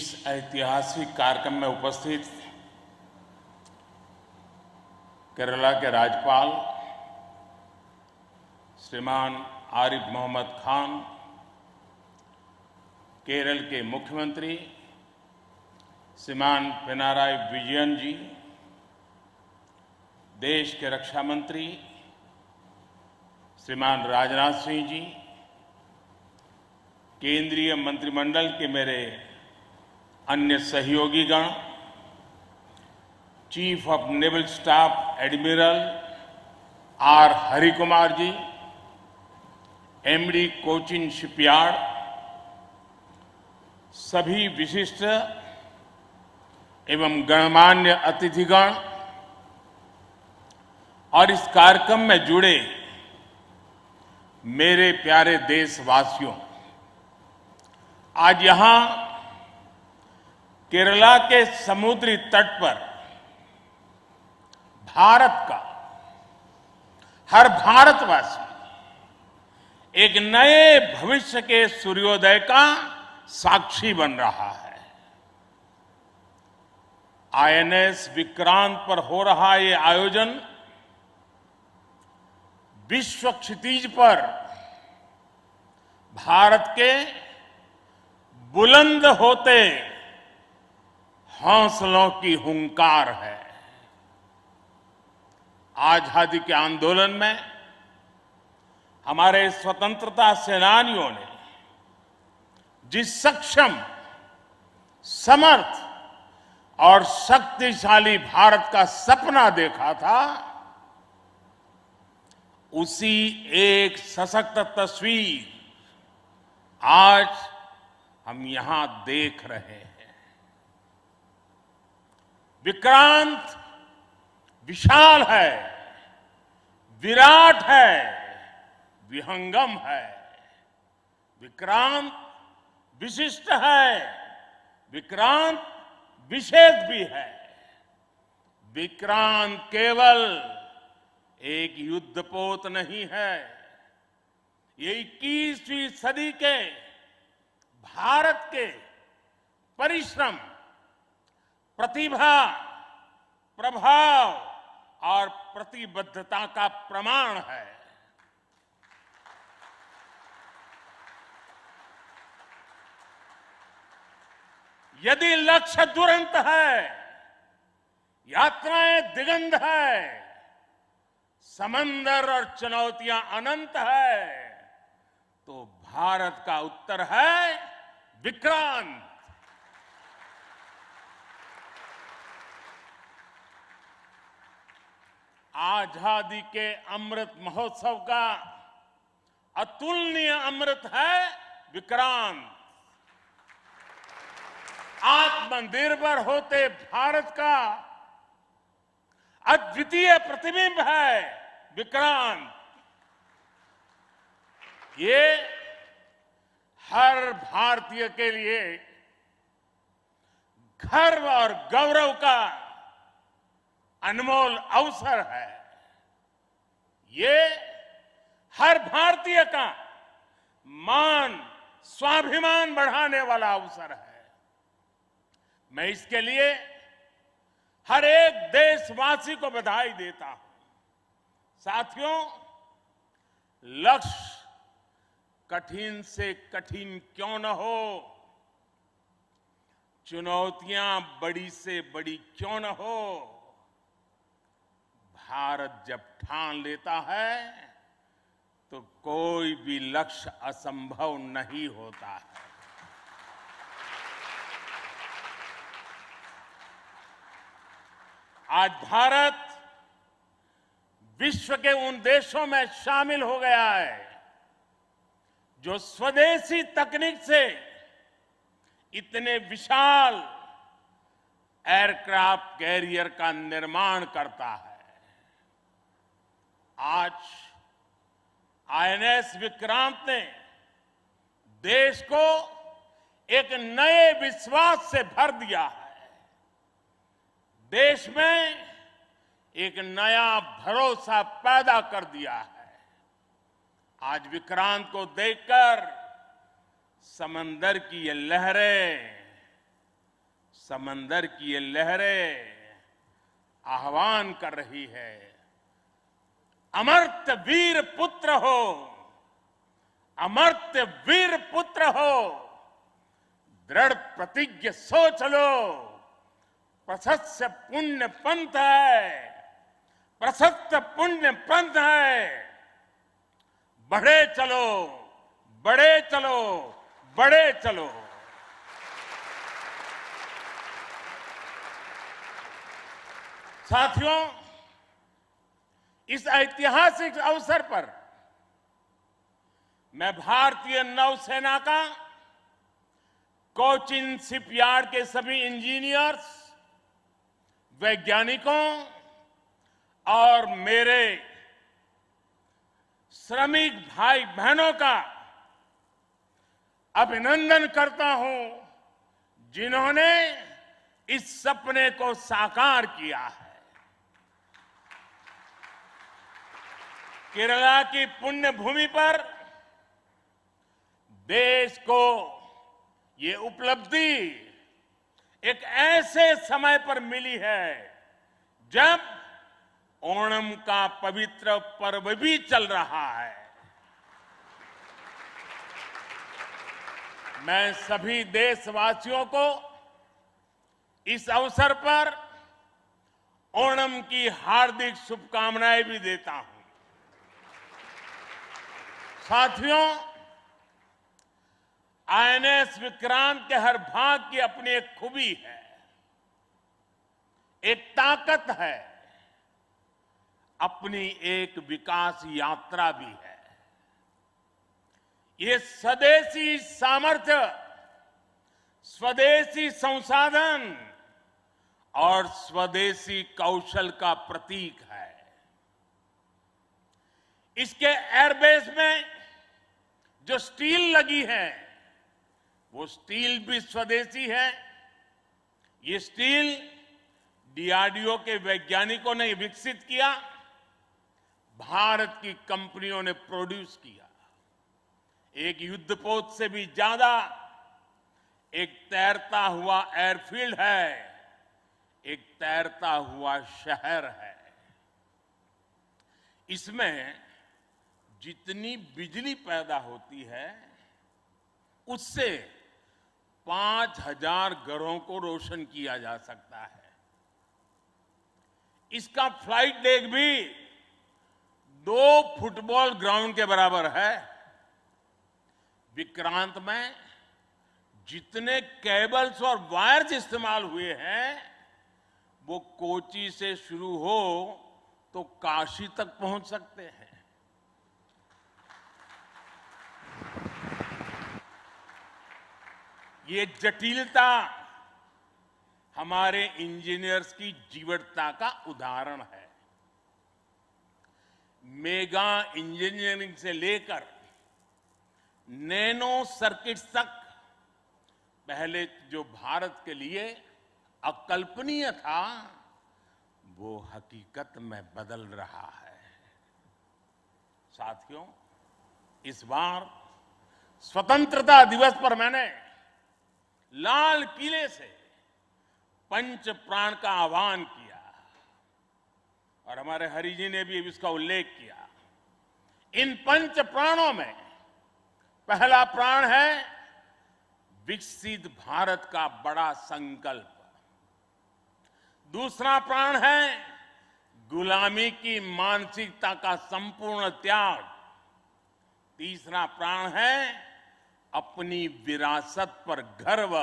इस ऐतिहासिक कार्यक्रम में उपस्थित केरला के राज्यपाल श्रीमान आरिफ मोहम्मद खान, केरल के मुख्यमंत्री श्रीमान पिनाराई विजयन जी, देश के रक्षा मंत्री श्रीमान राजनाथ सिंह जी, केंद्रीय मंत्रिमंडल के मेरे अन्य सहयोगीगण, chief of naval staff admiral R Harikumar ji, MD Cochin shipyard, सभी विशिष्ट एवं गणमान्य अतिथिगण और इस कार्यक्रम में जुड़े मेरे प्यारे देशवासियों, आज यहां केरला के समुद्री तट पर भारत का हर भारतवासी एक नए भविष्य के सूर्योदय का साक्षी बन रहा है। आईएनएस विक्रांत पर हो रहा ये आयोजन विश्व क्षितिज पर भारत के बुलंद होते हौसलों की हुंकार है। आजादी के आंदोलन में हमारे स्वतंत्रता सेनानियों ने जिस सक्षम, समर्थ और शक्तिशाली भारत का सपना देखा था, उसी एक सशक्त तस्वीर आज हम यहां देख रहे हैं। विक्रांत विशाल है, विराट है, विहंगम है। विक्रांत विशिष्ट है, विक्रांत विशेष भी है। विक्रांत केवल एक युद्धपोत नहीं है, ये 21वीं सदी के भारत के परिश्रम, प्रतिभा, प्रभाव और प्रतिबद्धता का प्रमाण है। यदि लक्ष्य दुरंत है, यात्राएं दिगंत है, समंदर और चुनौतियां अनंत है, तो भारत का उत्तर है विक्रांत। आजादी के अमृत महोत्सव का अतुलनीय अमृत है विक्रांत। आत्मनिर्भर होते भारत का अद्वितीय प्रतिबिंब है विक्रांत। ये हर भारतीय के लिए गर्व और गौरव का अनमोल अवसर है। ये हर भारतीय का मान, स्वाभिमान बढ़ाने वाला अवसर है। मैं इसके लिए हर एक देशवासी को बधाई देता हूं। साथियों, लक्ष्य कठिन से कठिन क्यों न हो, चुनौतियां बड़ी से बड़ी क्यों न हो, भारत जब ठान लेता है तो कोई भी लक्ष्य असंभव नहीं होता है। आज भारत विश्व के उन देशों में शामिल हो गया है जो स्वदेशी तकनीक से इतने विशाल एयरक्राफ्ट कैरियर का निर्माण करता है। आज आईएनएस विक्रांत ने देश को एक नए विश्वास से भर दिया है। देश में एक नया भरोसा पैदा कर दिया है। आज विक्रांत को देखकर समंदर की ये लहरें समंदर की ये लहरें आह्वान कर रही है, अमर्त्य वीर पुत्र हो, अमर्त्य वीर पुत्र हो, दृढ़ प्रतिज्ञ सोच लो, प्रशस्त पुण्य पंथ है, प्रशस्त पुण्य पंथ है, बढ़े चलो, बढ़े चलो, बढ़े चलो। साथियों, इस ऐतिहासिक अवसर पर मैं भारतीय नौसेना का कोचिन शिपयार्ड के सभी इंजीनियर्स, वैज्ञानिकों और मेरे श्रमिक भाई बहनों का अभिनंदन करता हूं, जिन्होंने इस सपने को साकार किया है। केरला की पुण्य भूमि पर देश को ये उपलब्धि एक ऐसे समय पर मिली है जब ओणम का पवित्र पर्व भी चल रहा है। मैं सभी देशवासियों को इस अवसर पर ओणम की हार्दिक शुभकामनाएं भी देता हूं। साथियों, आईएनएस विक्रांत के हर भाग की अपनी एक खूबी है, एक ताकत है, अपनी एक विकास यात्रा भी है। ये स्वदेशी सामर्थ्य, स्वदेशी संसाधन और स्वदेशी कौशल का प्रतीक है। इसके एयरबेस में जो स्टील लगी है, वो स्टील भी स्वदेशी है। ये स्टील डीआरडीओ के वैज्ञानिकों ने विकसित किया, भारत की कंपनियों ने प्रोड्यूस किया। एक युद्धपोत से भी ज्यादा एक तैरता हुआ एयरफील्ड है, एक तैरता हुआ शहर है। इसमें जितनी बिजली पैदा होती है, उससे 5000 घरों को रोशन किया जा सकता है। इसका फ्लाइट डेक भी 2 फुटबॉल ग्राउंड के बराबर है। विक्रांत में जितने केबल्स और वायर्स इस्तेमाल हुए हैं, वो कोची से शुरू हो तो काशी तक पहुंच सकते हैं। ये जटिलता हमारे इंजीनियर्स की जीवटता का उदाहरण है। मेगा इंजीनियरिंग से लेकर नैनो सर्किट्स तक पहले जो भारत के लिए अकल्पनीय था, वो हकीकत में बदल रहा है। साथियों, इस बार स्वतंत्रता दिवस पर मैंने लाल किले से पंच प्राण का आह्वान किया और हमारे हरि जी ने भी इसका उल्लेख किया। इन पंच प्राणों में पहला प्राण है विकसित भारत का बड़ा संकल्प, दूसरा प्राण है गुलामी की मानसिकता का संपूर्ण त्याग, तीसरा प्राण है अपनी विरासत पर गर्व,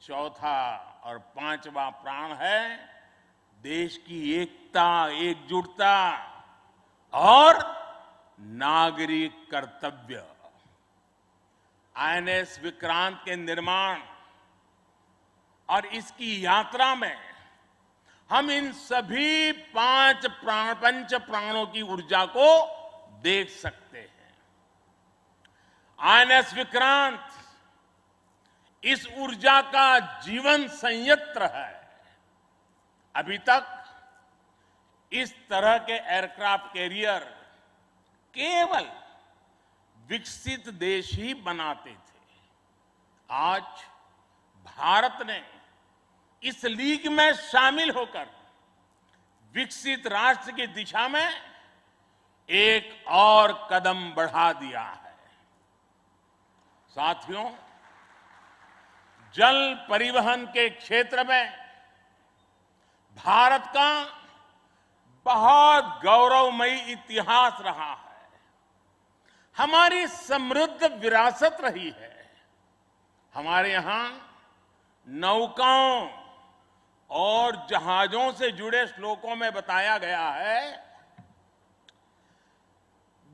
चौथा और पांचवा प्राण है देश की एकता, एकजुटता और नागरिक कर्तव्य। आईएनएस विक्रांत के निर्माण और इसकी यात्रा में हम इन सभी पंच प्राणों की ऊर्जा को देख सकते हैं। आईएनएस विक्रांत इस ऊर्जा का जीवन संयंत्र है। अभी तक इस तरह के एयरक्राफ्ट कैरियर केवल विकसित देश ही बनाते थे। आज भारत ने इस लीग में शामिल होकर विकसित राष्ट्र की दिशा में एक और कदम बढ़ा दिया है। साथियों, जल परिवहन के क्षेत्र में भारत का बहुत गौरवमयी इतिहास रहा है। हमारी समृद्ध विरासत रही है। हमारे यहां नौकाओं और जहाजों से जुड़े श्लोकों में बताया गया है,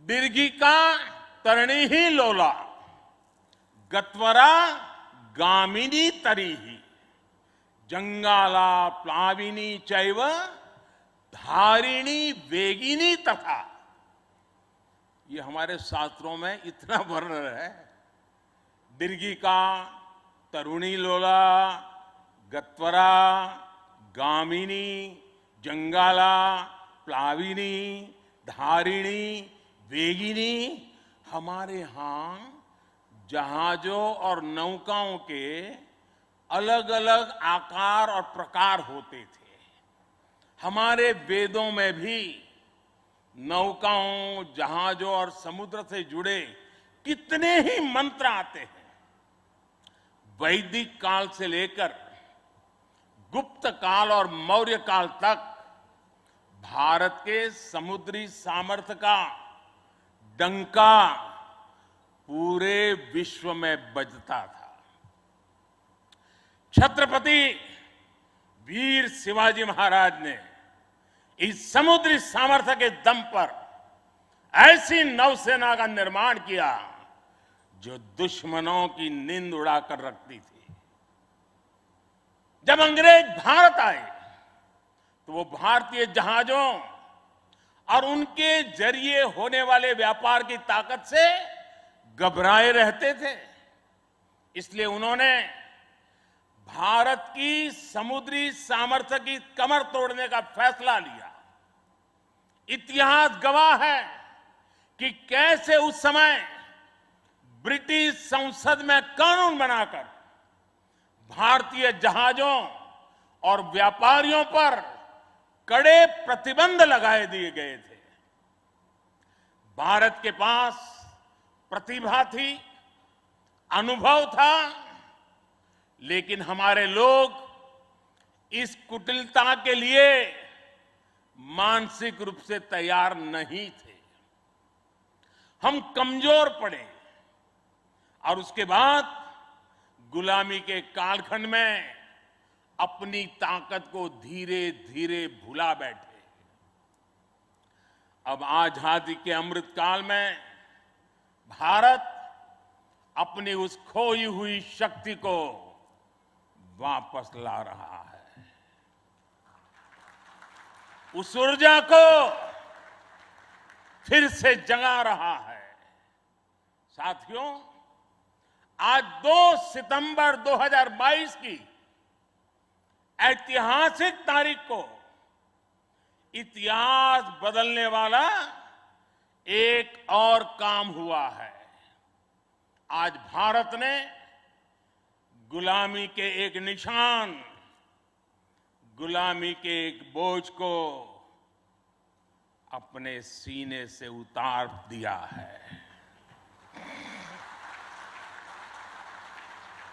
दीर्घिका तरणीहि लोला गत्वरा गामिनी तरीहि जंगाला प्लाविनी चैव धारिणी वेगिनी तथा। ये हमारे शास्त्रों में इतना वर्णन है। दीर्घिका तरुणी लोला गत्वरा गामिनी जंगाला प्लाविनी धारिणी वेगिनी। हमारे यहां जहाजों और नौकाओं के अलग अलग आकार और प्रकार होते थे। हमारे वेदों में भी नौकाओं, जहाजों और समुद्र से जुड़े कितने ही मंत्र आते हैं। वैदिक काल से लेकर गुप्त काल और मौर्य काल तक भारत के समुद्री सामर्थ्य का डंका पूरे विश्व में बजता था। छत्रपति वीर शिवाजी महाराज ने इस समुद्री सामर्थ्य के दम पर ऐसी नौसेना का निर्माण किया जो दुश्मनों की नींद उड़ाकर रखती थी। जब अंग्रेज भारत आए तो वो भारतीय जहाजों और उनके जरिए होने वाले व्यापार की ताकत से घबराए रहते थे। इसलिए उन्होंने भारत की समुद्री सामर्थ्य की कमर तोड़ने का फैसला लिया। इतिहास गवाह है कि कैसे उस समय ब्रिटिश संसद में कानून बनाकर भारतीय जहाजों और व्यापारियों पर कड़े प्रतिबंध लगाए दिए गए थे। भारत के पास प्रतिभा थी, अनुभव था, लेकिन हमारे लोग इस कुटिलता के लिए मानसिक रूप से तैयार नहीं थे। हम कमजोर पड़े और उसके बाद गुलामी के कालखंड में अपनी ताकत को धीरे धीरे भुला बैठे। अब आजादी के अमृत काल में भारत अपनी उस खोई हुई शक्ति को वापस ला रहा है। उस ऊर्जा को फिर से जगा रहा है। साथियों, आज 2 सितंबर 2022 की ऐतिहासिक तारीख को इतिहास बदलने वाला एक और काम हुआ है। आज भारत ने गुलामी के एक निशान, गुलामी के एक बोझ को अपने सीने से उतार दिया है।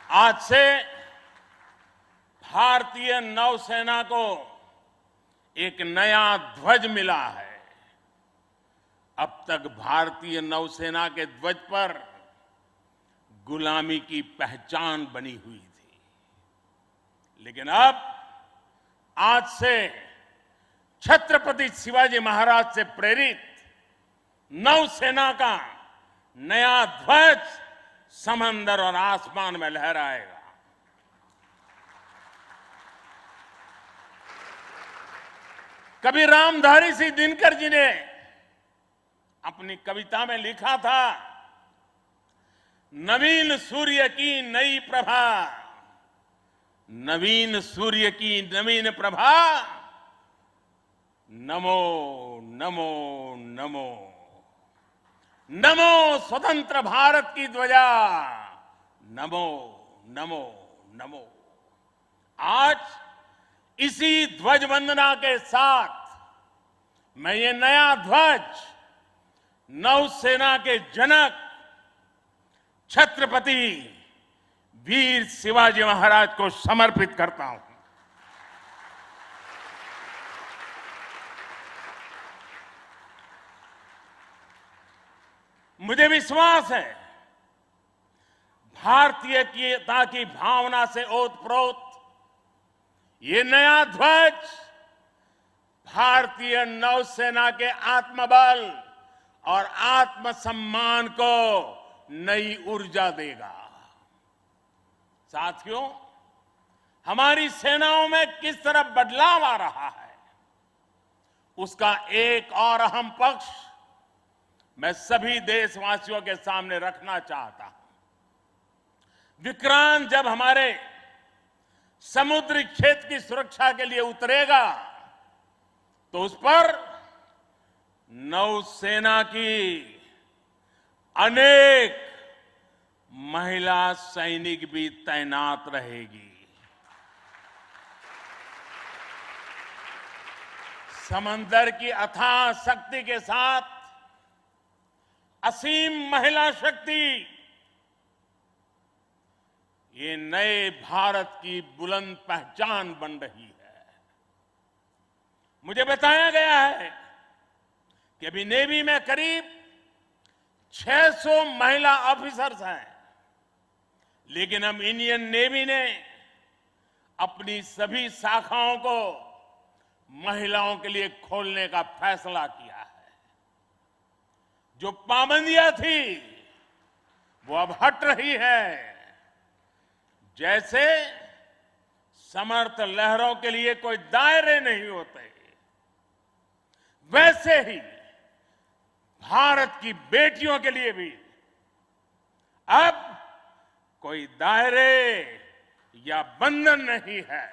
आज से भारतीय नौसेना को एक नया ध्वज मिला है। अब तक भारतीय नौसेना के ध्वज पर गुलामी की पहचान बनी हुई थी, लेकिन अब आज से छत्रपति शिवाजी महाराज से प्रेरित नौसेना का नया ध्वज समंदर और आसमान में लहराएगा। कभी रामधारी सिंह दिनकर जी ने अपनी कविता में लिखा था, नवीन सूर्य की नई प्रभा, नवीन सूर्य की नवीन प्रभा, नमो नमो नमो, नमो स्वतंत्र भारत की ध्वजा, नमो नमो नमो। आज इसी ध्वज वंदना के साथ मैं ये नया ध्वज नौसेना के जनक छत्रपति वीर शिवाजी महाराज को समर्पित करता हूं। मुझे विश्वास है भारतीयता की भावना से ओतप्रोत ये नया ध्वज भारतीय नौसेना के आत्मबल और आत्मसम्मान को नई ऊर्जा देगा। साथियों, हमारी सेनाओं में किस तरह बदलाव आ रहा है, उसका एक और अहम पक्ष मैं सभी देशवासियों के सामने रखना चाहता हूं। विक्रांत जब हमारे समुद्री क्षेत्र की सुरक्षा के लिए उतरेगा तो उस पर नौसेना की अनेक महिला सैनिक भी तैनात रहेगी। समंदर की अथाह शक्ति के साथ असीम महिला शक्ति ये नए भारत की बुलंद पहचान बन रही है। मुझे बताया गया है कि अभी नेवी में करीब 600 महिला ऑफिसर्स हैं, लेकिन अब इंडियन नेवी ने अपनी सभी शाखाओं को महिलाओं के लिए खोलने का फैसला किया है। जो पाबंदियां थी वो अब हट रही है। जैसे समर्थ लहरों के लिए कोई दायरे नहीं होते, वैसे ही भारत की बेटियों के लिए भी अब कोई दायरे या बंधन नहीं है।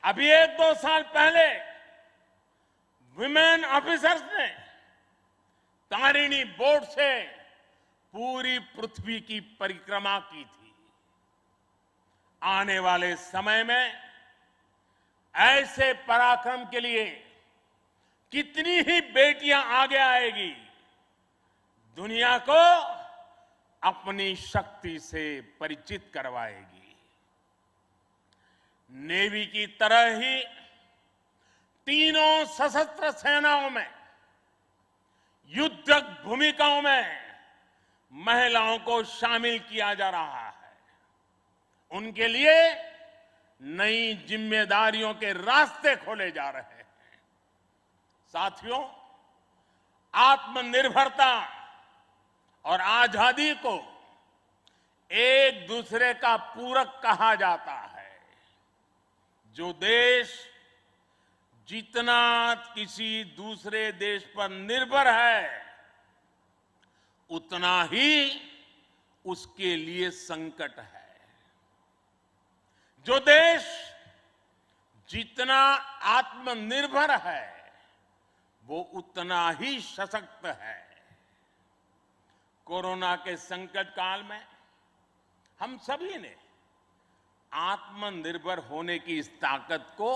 अभी 1-2 साल पहले विमेन ऑफिसर्स ने तारिणी बोट से पूरी पृथ्वी की परिक्रमा की थी। आने वाले समय में ऐसे पराक्रम के लिए कितनी ही बेटियां आगे आएगी, दुनिया को अपनी शक्ति से परिचित करवाएगी। नेवी की तरह ही तीनों सशस्त्र सेनाओं में युद्धक भूमिकाओं में महिलाओं को शामिल किया जा रहा है। उनके लिए नई जिम्मेदारियों के रास्ते खोले जा रहे हैं। साथियों, आत्मनिर्भरता और आजादी को एक दूसरे का पूरक कहा जाता है। जो देश जितना किसी दूसरे देश पर निर्भर है, उतना ही उसके लिए संकट है। जो देश जितना आत्मनिर्भर है, वो उतना ही सशक्त है। कोरोना के संकट काल में हम सभी ने आत्मनिर्भर होने की इस ताकत को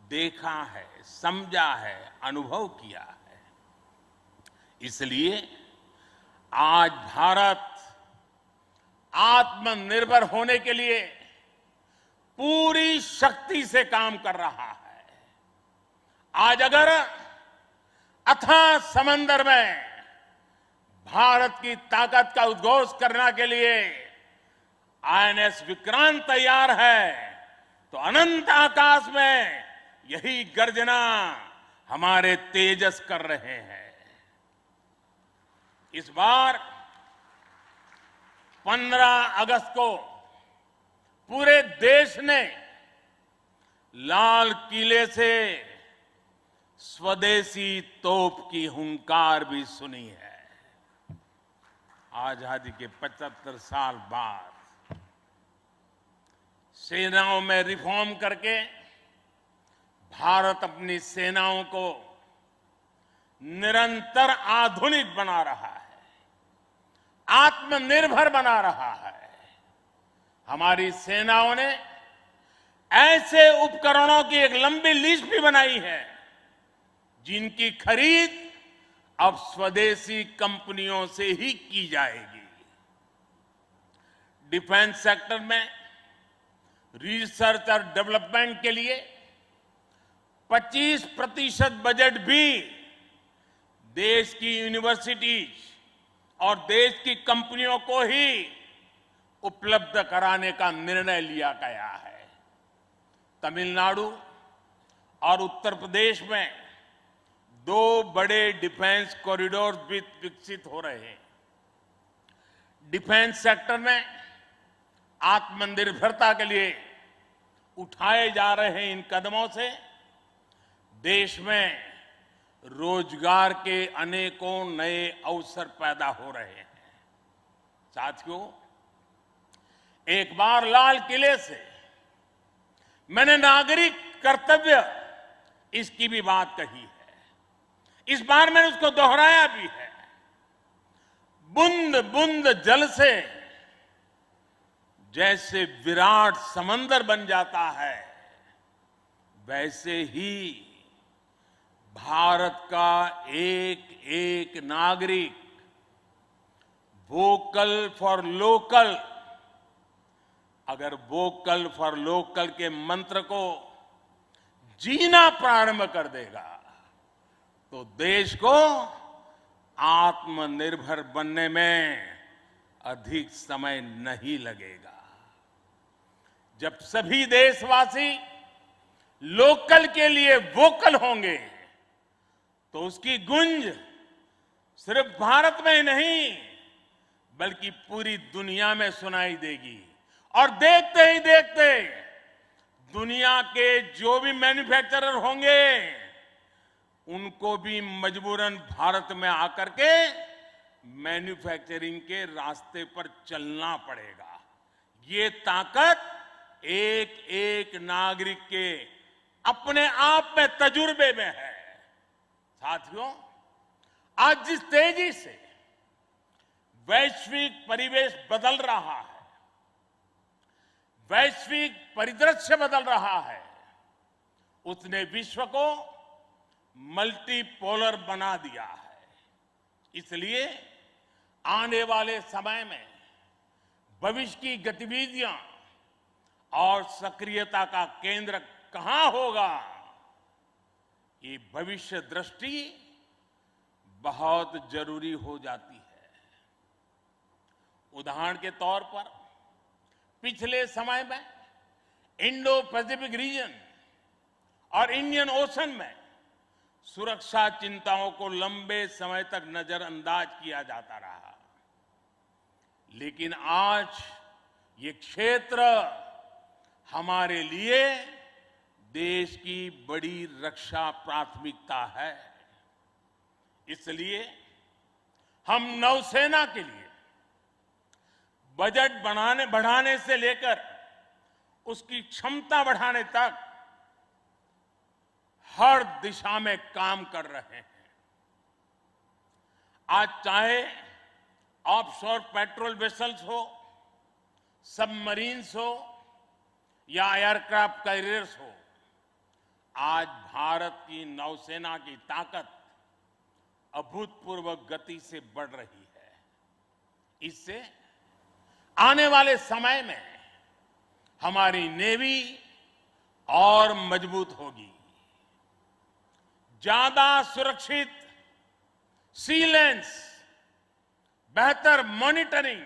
देखा है, समझा है, अनुभव किया है। इसलिए आज भारत आत्मनिर्भर होने के लिए पूरी शक्ति से काम कर रहा है। आज अगर अथाह समंदर में भारत की ताकत का उद्घोष करने के लिए आईएनएस विक्रांत तैयार है, तो अनंत आकाश में यही गर्जना हमारे तेजस कर रहे हैं। इस बार 15 अगस्त को पूरे देश ने लाल किले से स्वदेशी तोप की हुंकार भी सुनी है। आजादी के 75 साल बाद सेनाओं में रिफॉर्म करके भारत अपनी सेनाओं को निरंतर आधुनिक बना रहा है, आत्मनिर्भर बना रहा है। हमारी सेनाओं ने ऐसे उपकरणों की एक लंबी लिस्ट भी बनाई है जिनकी खरीद अब स्वदेशी कंपनियों से ही की जाएगी। डिफेंस सेक्टर में रिसर्च और डेवलपमेंट के लिए 25% बजट भी देश की यूनिवर्सिटीज और देश की कंपनियों को ही उपलब्ध कराने का निर्णय लिया गया है। तमिलनाडु और उत्तर प्रदेश में 2 बड़े डिफेंस कॉरिडोर भी विकसित हो रहे हैं। डिफेंस सेक्टर में आत्मनिर्भरता के लिए उठाए जा रहे इन कदमों से देश में रोजगार के अनेकों नए अवसर पैदा हो रहे हैं। साथियों, एक बार लाल किले से मैंने नागरिक कर्तव्य इसकी भी बात कही है। इस बार मैंने उसको दोहराया भी है। बूंद बूंद जल से जैसे विराट समंदर बन जाता है, वैसे ही भारत का एक एक नागरिक वोकल फॉर लोकल, अगर वोकल फॉर लोकल के मंत्र को जीना प्रारंभ कर देगा तो देश को आत्मनिर्भर बनने में अधिक समय नहीं लगेगा। जब सभी देशवासी लोकल के लिए वोकल होंगे तो उसकी गूंज सिर्फ भारत में ही नहीं बल्कि पूरी दुनिया में सुनाई देगी। और देखते ही देखते दुनिया के जो भी मैन्युफैक्चरर होंगे उनको भी मजबूरन भारत में आकर के मैन्युफैक्चरिंग के रास्ते पर चलना पड़ेगा। ये ताकत एक एक नागरिक के अपने आप में तजुर्बे में है। साथियों, आज जिस तेजी से वैश्विक परिवेश बदल रहा है, वैश्विक परिदृश्य बदल रहा है, उसने विश्व को मल्टीपोलर बना दिया है। इसलिए आने वाले समय में भविष्य की गतिविधियां और सक्रियता का केंद्र कहां होगा, ये भविष्य दृष्टि बहुत जरूरी हो जाती है। उदाहरण के तौर पर पिछले समय में इंडो पैसिफिक रीजन और इंडियन ओशन में सुरक्षा चिंताओं को लंबे समय तक नजरअंदाज किया जाता रहा, लेकिन आज ये क्षेत्र हमारे लिए देश की बड़ी रक्षा प्राथमिकता है। इसलिए हम नौसेना के लिए बजट बढ़ाने से लेकर उसकी क्षमता बढ़ाने तक हर दिशा में काम कर रहे हैं। आज चाहे ऑफशोर पेट्रोल वेसल्स हो, सबमरीन्स हो या एयरक्राफ्ट कैरियर्स हो, आज भारत की नौसेना की ताकत अभूतपूर्व गति से बढ़ रही है। इससे आने वाले समय में हमारी नेवी और मजबूत होगी। ज्यादा सुरक्षित सी लेन्स, बेहतर मॉनिटरिंग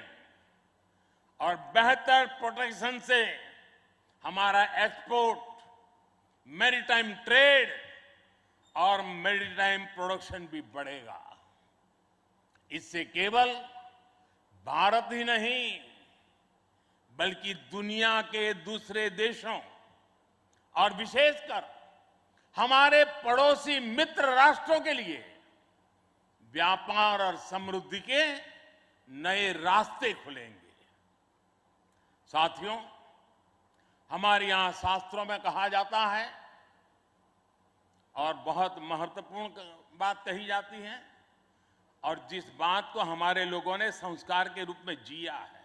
और बेहतर प्रोटेक्शन से हमारा एक्सपोर्ट, मैरीटाइम ट्रेड और मैरीटाइम प्रोडक्शन भी बढ़ेगा। इससे केवल भारत ही नहीं बल्कि दुनिया के दूसरे देशों और विशेषकर हमारे पड़ोसी मित्र राष्ट्रों के लिए व्यापार और समृद्धि के नए रास्ते खुलेंगे। साथियों, हमारे यहां शास्त्रों में कहा जाता है और बहुत महत्वपूर्ण बात कही जाती है और जिस बात को हमारे लोगों ने संस्कार के रूप में जिया है,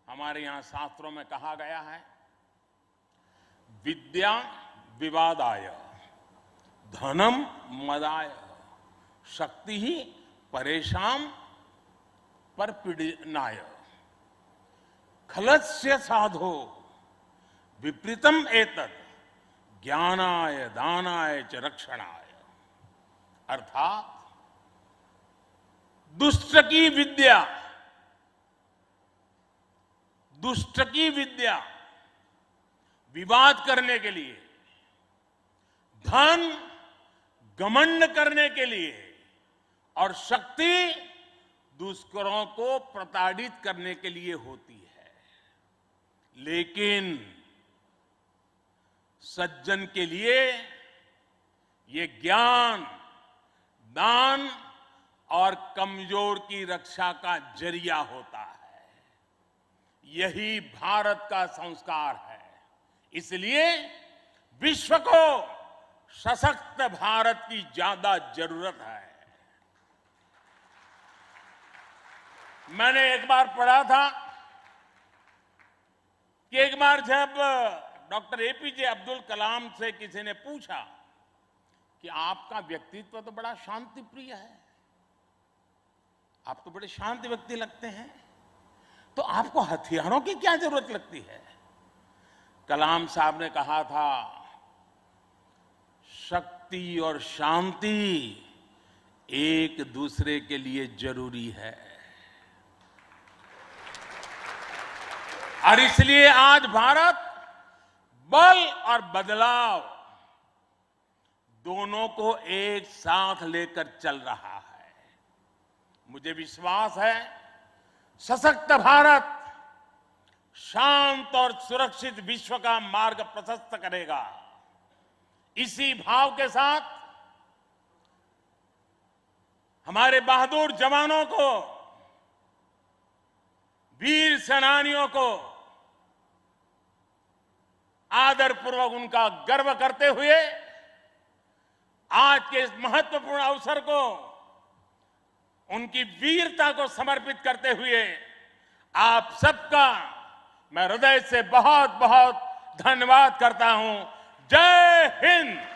हमारे यहां शास्त्रों में कहा गया है, विद्या विवादाय धनम मदाय शक्ति ही परेशान परपीडनाय खलस्य साधो विपरीतम एतत् ज्ञानाय दानाय च रक्षणाय। अर्थात दुष्ट की विद्या विवाद करने के लिए, धन घमंड करने के लिए और शक्ति दुष्करों को प्रताड़ित करने के लिए होती है। लेकिन सज्जन के लिए ये ज्ञान, दान और कमजोर की रक्षा का जरिया होता है। यही भारत का संस्कार है। इसलिए विश्व को सशक्त भारत की ज्यादा जरूरत है। मैंने एक बार पढ़ा था कि एक बार जब डॉक्टर एपीजे अब्दुल कलाम से किसी ने पूछा कि आपका व्यक्तित्व तो बड़ा शांति प्रिय है, आप तो बड़े शांत व्यक्ति लगते हैं, तो आपको हथियारों की क्या जरूरत लगती है? कलाम साहब ने कहा था, शक्ति और शांति एक दूसरे के लिए जरूरी है। और इसलिए आज भारत बल और बदलाव दोनों को एक साथ लेकर चल रहा है। मुझे विश्वास है, सशक्त भारत शांत और सुरक्षित विश्व का मार्ग प्रशस्त करेगा। इसी भाव के साथ हमारे बहादुर जवानों को, वीर सेनानियों को आदरपूर्वक उनका गर्व करते हुए आज के इस महत्वपूर्ण अवसर को उनकी वीरता को समर्पित करते हुए आप सबका मैं हृदय से बहुत बहुत धन्यवाद करता हूं। जय हिंद।